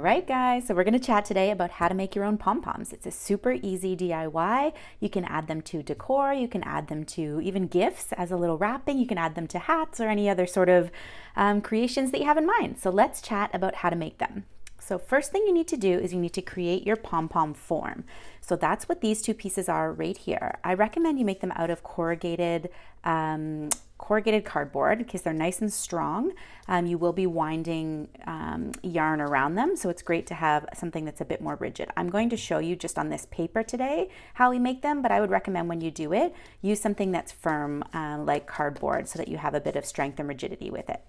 right, guys, so we're going to chat today about how to make your own pom-poms. It's a super easy DIY. You can add them to decor, you can add them to even gifts as a little wrapping, you can add them to hats or any other sort of creations that you have in mind. So let's chat about how to make them. So first thing you need to do is you need to create your pom-pom form. So that's what these two pieces are right here. I recommend you make them out of corrugated cardboard because they're nice and strong. You will be winding yarn around them, so it's great to have something that's a bit more rigid. I'm going to show you just on this paper today how we make them, but I would recommend when you do it, use something that's firm like cardboard so that you have a bit of strength and rigidity with it.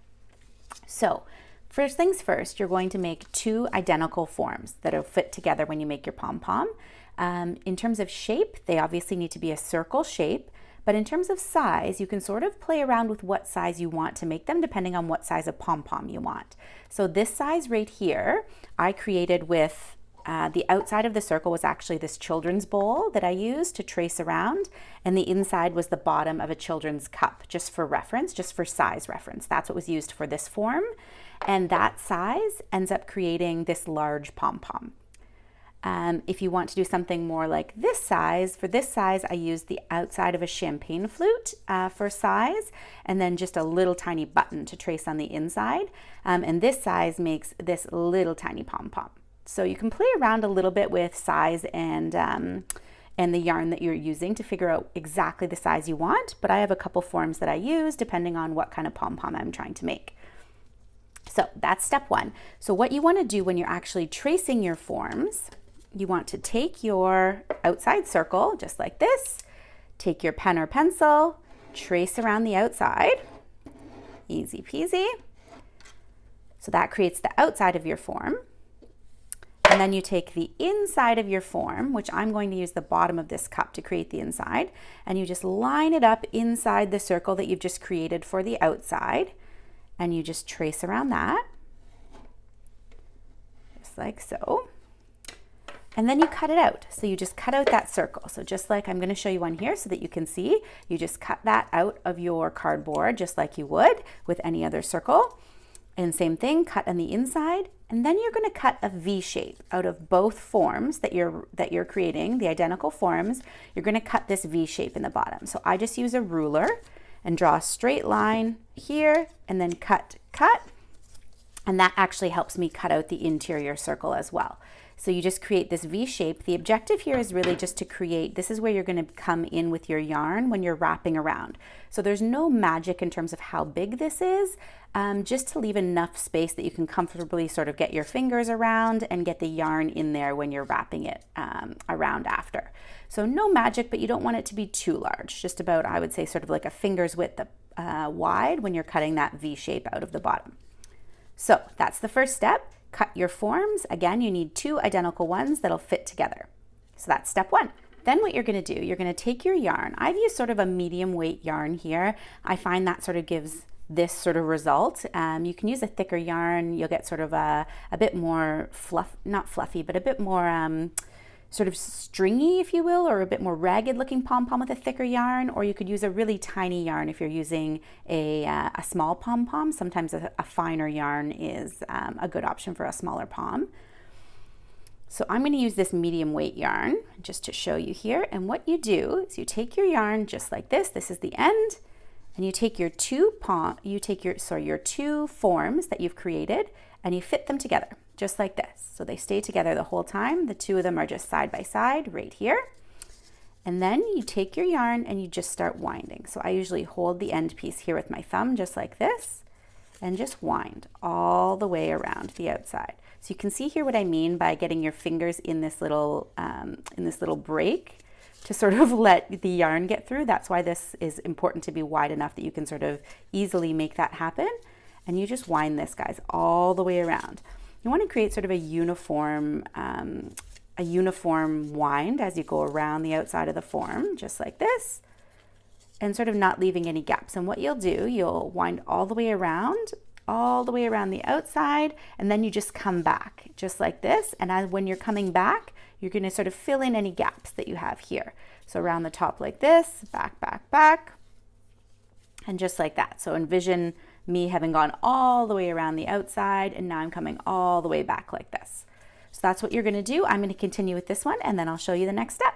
So first things first, you're going to make two identical forms that'll fit together when you make your pom-pom. In terms of shape, they obviously need to be a circle shape, but in terms of size, you can sort of play around with what size you want to make them depending on what size of pom-pom you want. So this size right here, I created with the outside of the circle was actually this children's bowl that I used to trace around, and the inside was the bottom of a children's cup, just for reference, just for size reference. That's what was used for this form, and that size ends up creating this large pom-pom. If you want to do something more like this size, for this size I used the outside of a champagne flute for size, and then just a little tiny button to trace on the inside, and this size makes this little tiny pom-pom. So you can play around a little bit with size and the yarn that you're using to figure out exactly the size you want, but I have a couple forms that I use depending on what kind of pom-pom I'm trying to make. So that's step one. So what you want to do when you're actually tracing your forms, you want to take your outside circle, just like this, take your pen or pencil, trace around the outside, easy peasy. So that creates the outside of your form. And then you take the inside of your form, which I'm going to use the bottom of this cup to create the inside, and you just line it up inside the circle that you've just created for the outside, and you just trace around that, just like so. And then you cut it out. So you just cut out that circle. So just like I'm going to show you one here so that you can see, you just cut that out of your cardboard just like you would with any other circle. And same thing, cut on the inside. And then you're going to cut a V shape out of both forms that you're creating, the identical forms. You're going to cut this V shape in the bottom. So I just use a ruler and draw a straight line here and then cut. And that actually helps me cut out the interior circle as well. So you just create this V shape. The objective here is really just to create, this is where you're going to come in with your yarn when you're wrapping around. So there's no magic in terms of how big this is, just to leave enough space that you can comfortably sort of get your fingers around and get the yarn in there when you're wrapping it around after. So no magic, but you don't want it to be too large, just about, I would say, sort of like a finger's width wide when you're cutting that V shape out of the bottom. So that's the first step. Cut your forms. Again, you need two identical ones that'll fit together. So that's step one. Then what you're going to do, you're going to take your yarn. I've used sort of a medium weight yarn here. I find that sort of gives this sort of result. You can use a thicker yarn. You'll get sort of a bit more not fluffy, but a bit more sort of stringy, if you will, or a bit more ragged looking pom-pom with a thicker yarn, or you could use a really tiny yarn if you're using a small pom-pom. Sometimes a finer yarn is a good option for a smaller pom. So I'm going to use this medium weight yarn just to show you here. And what you do is you take your yarn just like this. This is the end, and you take your two forms that you've created, and you fit them together just like this. So they stay together the whole time. The two of them are just side by side right here. And then you take your yarn and you just start winding. So I usually hold the end piece here with my thumb just like this and just wind all the way around the outside. So you can see here what I mean by getting your fingers in this little break to sort of let the yarn get through. That's why this is important to be wide enough that you can sort of easily make that happen. And you just wind this, guys, all the way around. You want to create sort of a uniform wind as you go around the outside of the form, just like this, and sort of not leaving any gaps. And what you'll do, you'll wind all the way around the outside, and then you just come back, just like this. And when you're coming back, you're going to sort of fill in any gaps that you have here. So around the top like this, back, And just like that. So envision me having gone all the way around the outside, and now I'm coming all the way back like this. So that's what you're going to do. I'm going to continue with this one, and then I'll show you the next step.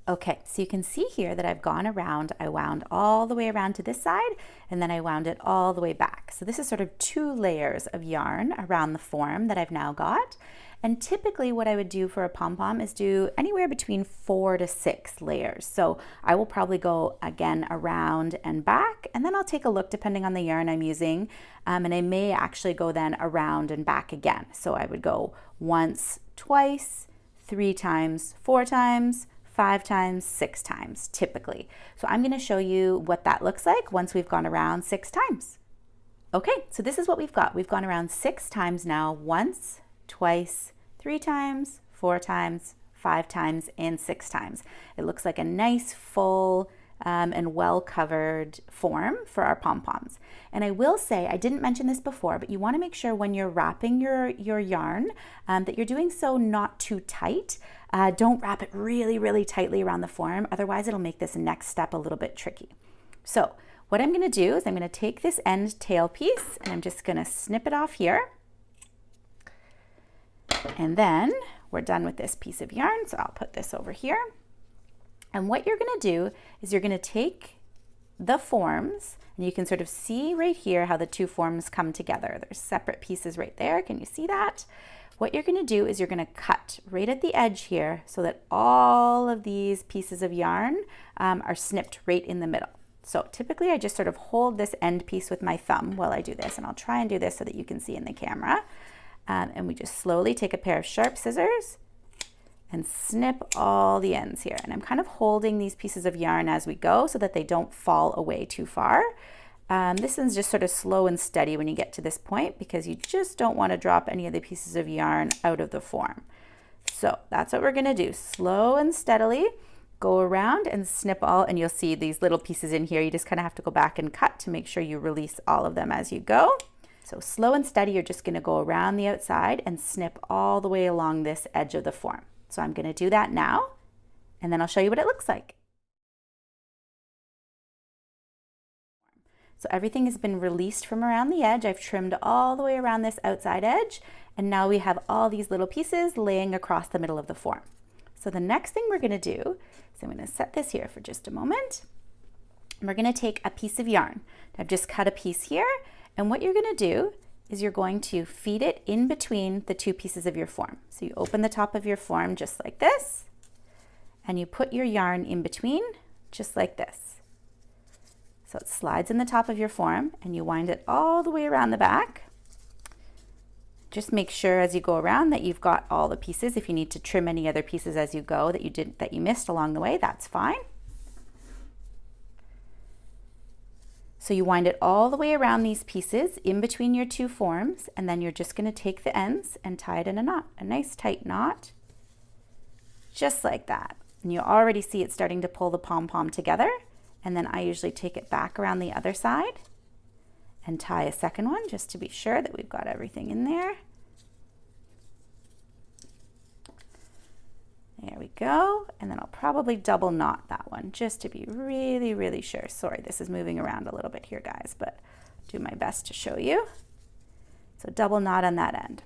Okay, so you can see here that I've gone around, I wound all the way around to this side, and then I wound it all the way back. So this is sort of 2 layers of yarn around the form that I've now got. And typically what I would do for a pom-pom is do anywhere between 4 to 6 layers. So I will probably go again around and back, and then I'll take a look depending on the yarn I'm using. And I may actually go then around and back again. So I would go once, twice, 3 times, 4 times, 5 times, 6 times typically. So I'm going to show you what that looks like once we've gone around 6 times. Okay, so this is what we've got. We've gone around 6 times now, once, twice, 3 times, 4 times, 5 times, and 6 times. It looks like a nice full and well-covered form for our pom-poms. And I will say, I didn't mention this before, but you want to make sure when you're wrapping your yarn that you're doing so not too tight. Don't wrap it really, really tightly around the form, otherwise it'll make this next step a little bit tricky. So what I'm going to do is I'm going to take this end tail piece and I'm just going to snip it off here. And then we're done with this piece of yarn, so I'll put this over here. And what you're going to do is you're going to take the forms, and you can sort of see right here how the 2 forms come together. There's separate pieces right there. Can you see that? What you're going to do is you're going to cut right at the edge here so that all of these pieces of yarn are snipped right in the middle. So typically I just sort of hold this end piece with my thumb while I do this, and I'll try and do this so that you can see in the camera. And we just slowly take a pair of sharp scissors and snip all the ends here. And I'm kind of holding these pieces of yarn as we go so that they don't fall away too far. This is just sort of slow and steady when you get to this point, because you just don't want to drop any of the pieces of yarn out of the form. So that's what we're going to do. Slow and steadily go around and snip all, and you'll see these little pieces in here. You just kind of have to go back and cut to make sure you release all of them as you go. So slow and steady, you're just going to go around the outside and snip all the way along this edge of the form. So I'm going to do that now, and then I'll show you what it looks like. So everything has been released from around the edge. I've trimmed all the way around this outside edge, and now we have all these little pieces laying across the middle of the form. So the next thing we're going to do is I'm going to set this here for just a moment. And we're going to take a piece of yarn. I've just cut a piece here, and what you're going to do is you're going to feed it in between the 2 pieces of your form. So you open the top of your form just like this, and you put your yarn in between just like this. So it slides in the top of your form, and you wind it all the way around the back. Just make sure as you go around that you've got all the pieces. If you need to trim any other pieces as you go that you missed along the way, that's fine. So you wind it all the way around these pieces in between your 2 forms, and then you're just going to take the ends and tie it in a knot, a nice tight knot, just like that. And you already see it starting to pull the pom-pom together, and then I usually take it back around the other side and tie a second one just to be sure that we've got everything in there. There we go, and then I'll probably double knot that one just to be really, really sure. Sorry, this is moving around a little bit here, guys, but I'll do my best to show you. So double knot on that end.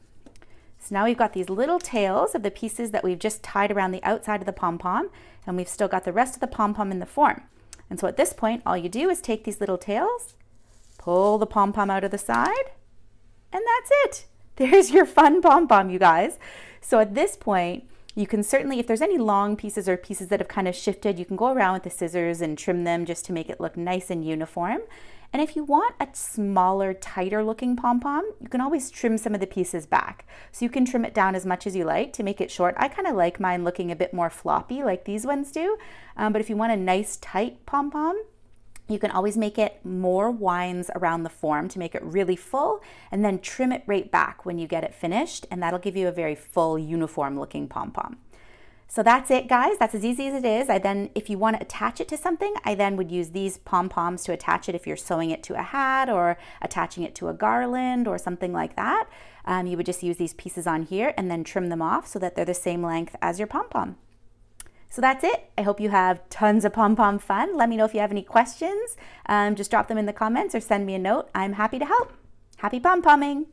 So now we've got these little tails of the pieces that we've just tied around the outside of the pom-pom, and we've still got the rest of the pom-pom in the form. And so at this point, all you do is take these little tails, pull the pom-pom out of the side, and that's it. There's your fun pom-pom, you guys. So at this point, you can certainly, if there's any long pieces or pieces that have kind of shifted, you can go around with the scissors and trim them just to make it look nice and uniform. And if you want a smaller, tighter looking pom-pom, you can always trim some of the pieces back. So you can trim it down as much as you like to make it short. I kind of like mine looking a bit more floppy like these ones do. But if you want a nice tight pom-pom, you can always make it more winds around the form to make it really full, and then trim it right back when you get it finished, and that'll give you a very full, uniform looking pom-pom. So that's it, guys. That's as easy as it is. If you want to attach it to something, I then would use these pom-poms to attach it if you're sewing it to a hat or attaching it to a garland or something like that. You would just use these pieces on here and then trim them off so that they're the same length as your pom-pom. So that's it. I hope you have tons of pom-pom fun. Let me know if you have any questions. Just drop them in the comments or send me a note. I'm happy to help. Happy pom-pomming!